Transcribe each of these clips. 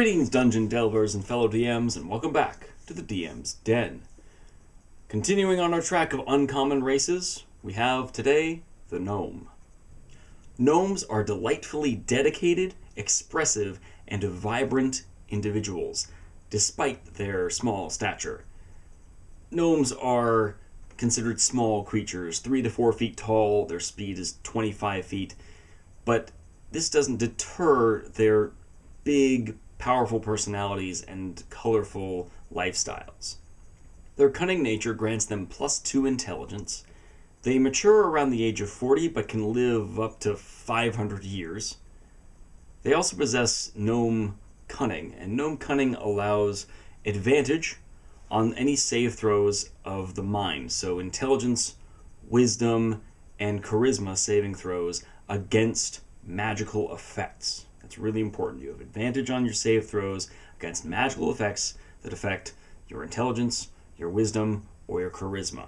Greetings, Dungeon Delvers and fellow DMs, and welcome back to the DM's Den. Continuing on our track of uncommon races, we have today the Gnome. Gnomes are delightfully dedicated, expressive, and vibrant individuals, despite their small stature. Gnomes are considered small creatures, 3 to 4 feet tall, their speed is 25 feet, but this doesn't deter their big, powerful personalities and colorful lifestyles. Their cunning nature grants them +2 intelligence. They mature around the age of 40 but can live up to 500 years. They also possess gnome cunning, and gnome cunning allows advantage on any save throws of the mind, so intelligence, wisdom, and charisma saving throws against magical effects. That's really important. You have advantage on your save throws against magical effects that affect your intelligence, your wisdom, or your charisma.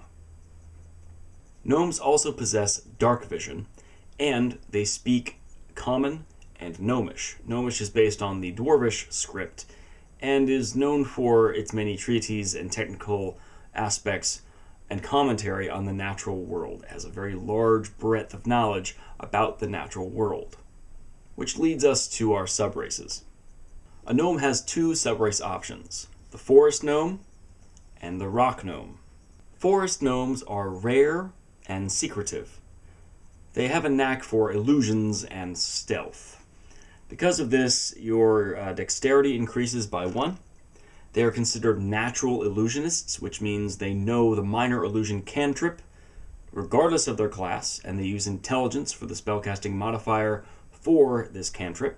Gnomes also possess dark vision, and they speak Common and Gnomish. Gnomish is based on the Dwarvish script and is known for its many treatises and technical aspects and commentary on the natural world. It has a very large breadth of knowledge about the natural world. Which leads us to our subraces. A gnome has 2 subrace options, the forest gnome and the rock gnome. Forest gnomes are rare and secretive. They have a knack for illusions and stealth. Because of this, your dexterity increases by 1. They are considered natural illusionists, which means they know the minor illusion cantrip, regardless of their class, and they use intelligence for the spellcasting modifier for this cantrip.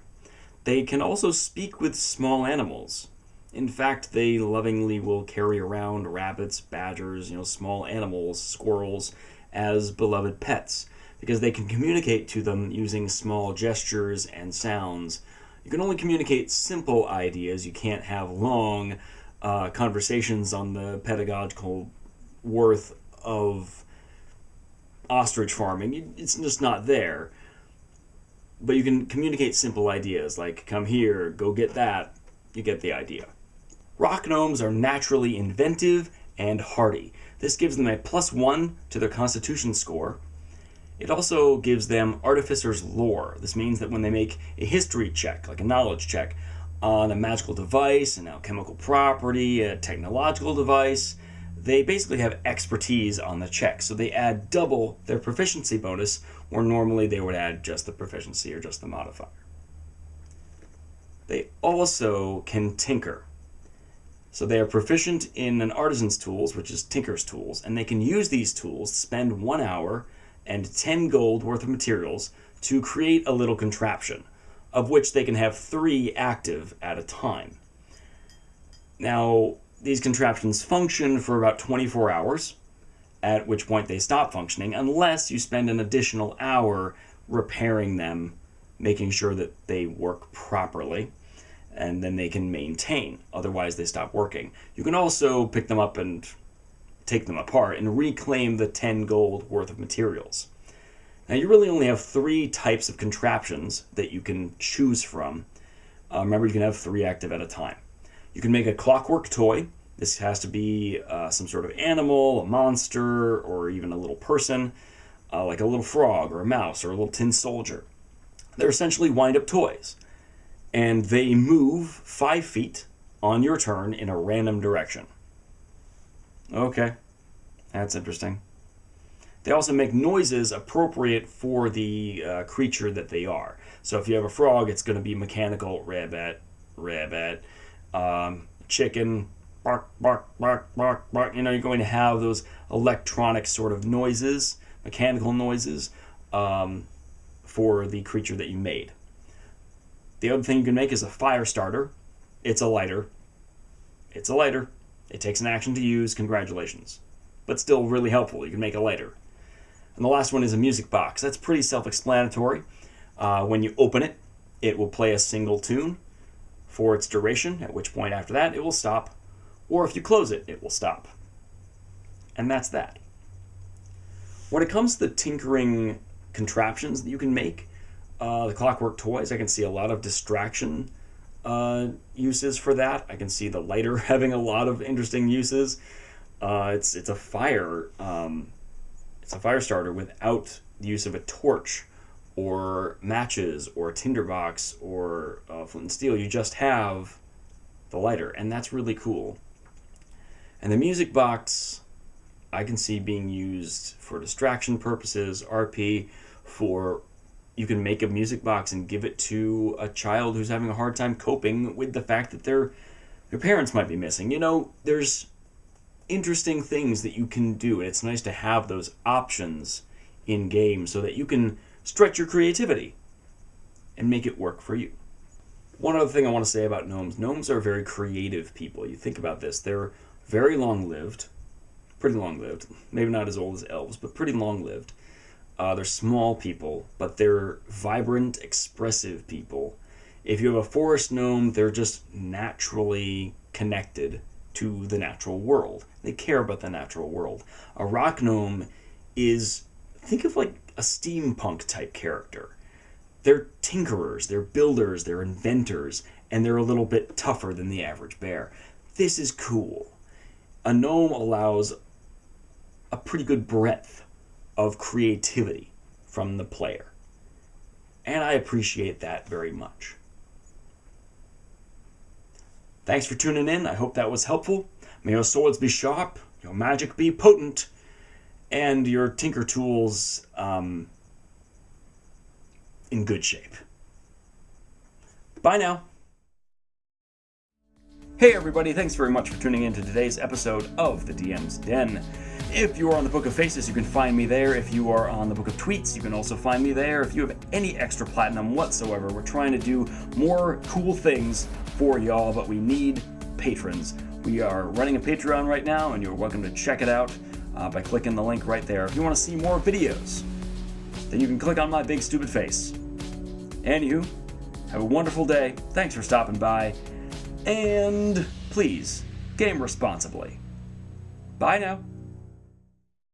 They can also speak with small animals. In fact, they lovingly will carry around rabbits, badgers, small animals, squirrels, as beloved pets, because they can communicate to them using small gestures and sounds. You can only communicate simple ideas. You can't have long conversations on the pedagogical worth of ostrich farming. It's just not there. But you can communicate simple ideas like, come here, go get that. You get the idea. Rock gnomes are naturally inventive and hardy. This gives them a +1 to their constitution score. It also gives them artificer's lore. This means that when they make a history check, like a knowledge check, on a magical device, an alchemical property, a technological device, they basically have expertise on the check, so they add double their proficiency bonus, where normally they would add just the proficiency or just the modifier. They also can tinker. So they are proficient in an artisan's tools, which is tinker's tools, and they can use these tools to spend 1 hour and 10 gold worth of materials to create a little contraption, of which they can have 3 active at a time. Now, these contraptions function for about 24 hours, at which point they stop functioning, unless you spend an additional hour repairing them, making sure that they work properly, and then they can maintain. Otherwise, they stop working. You can also pick them up and take them apart and reclaim the 10 gold worth of materials. Now, you really only have 3 types of contraptions that you can choose from. Remember, you can have 3 active at a time. You can make a clockwork toy. This has to be some sort of animal, a monster, or even a little person, like a little frog or a mouse or a little tin soldier. They're essentially wind-up toys, and they move 5 feet on your turn in a random direction. Okay, that's interesting. They also make noises appropriate for the creature that they are. So if you have a frog, it's going to be mechanical, rabbit, chicken, bark, bark, bark, bark, bark. You're going to have those electronic sort of noises, mechanical noises, for the creature that you made. The other thing you can make is a fire starter. It's a lighter. It's a lighter. It takes an action to use. Congratulations. But still really helpful. You can make a lighter. And the last one is a music box. That's pretty self-explanatory. When you open it, it will play a single tune for its duration, at which point after that it will stop. Or if you close it, it will stop. And that's that. When it comes to the tinkering contraptions that you can make, the Clockwork Toys, I can see a lot of distraction uses for that. I can see the lighter having a lot of interesting uses. It's a fire starter without the use of a torch or matches or a tinderbox or flint and steel. You just have the lighter, and that's really cool. And the music box I can see being used for distraction purposes, RP, you can make a music box and give it to a child who's having a hard time coping with the fact that their parents might be missing. There's interesting things that you can do, and it's nice to have those options in games so that you can stretch your creativity and make it work for you. One other thing I want to say about gnomes. Gnomes are very creative people. You think about this. They're very long-lived. Pretty long-lived. Maybe not as old as elves, but pretty long-lived. They're small people, but they're vibrant, expressive people. If you have a forest gnome, they're just naturally connected to the natural world. They care about the natural world. A rock gnome think of like a steampunk type character. They're tinkerers, they're builders, they're inventors, and they're a little bit tougher than the average bear. This is cool. A gnome allows a pretty good breadth of creativity from the player. And I appreciate that very much. Thanks for tuning in. I hope that was helpful. May your swords be sharp, your magic be potent, and your tinker tools in good shape. Bye now. Hey everybody, thanks very much for tuning in to today's episode of the DM's Den. If you are on the Book of Faces, you can find me there. If you are on the Book of Tweets, you can also find me there. If you have any extra platinum whatsoever, we're trying to do more cool things for y'all, but we need patrons. We are running a Patreon right now, and you're welcome to check it out by clicking the link right there. If you want to see more videos, then you can click on my big stupid face. And you, have a wonderful day. Thanks for stopping by. And please, game responsibly. Bye now.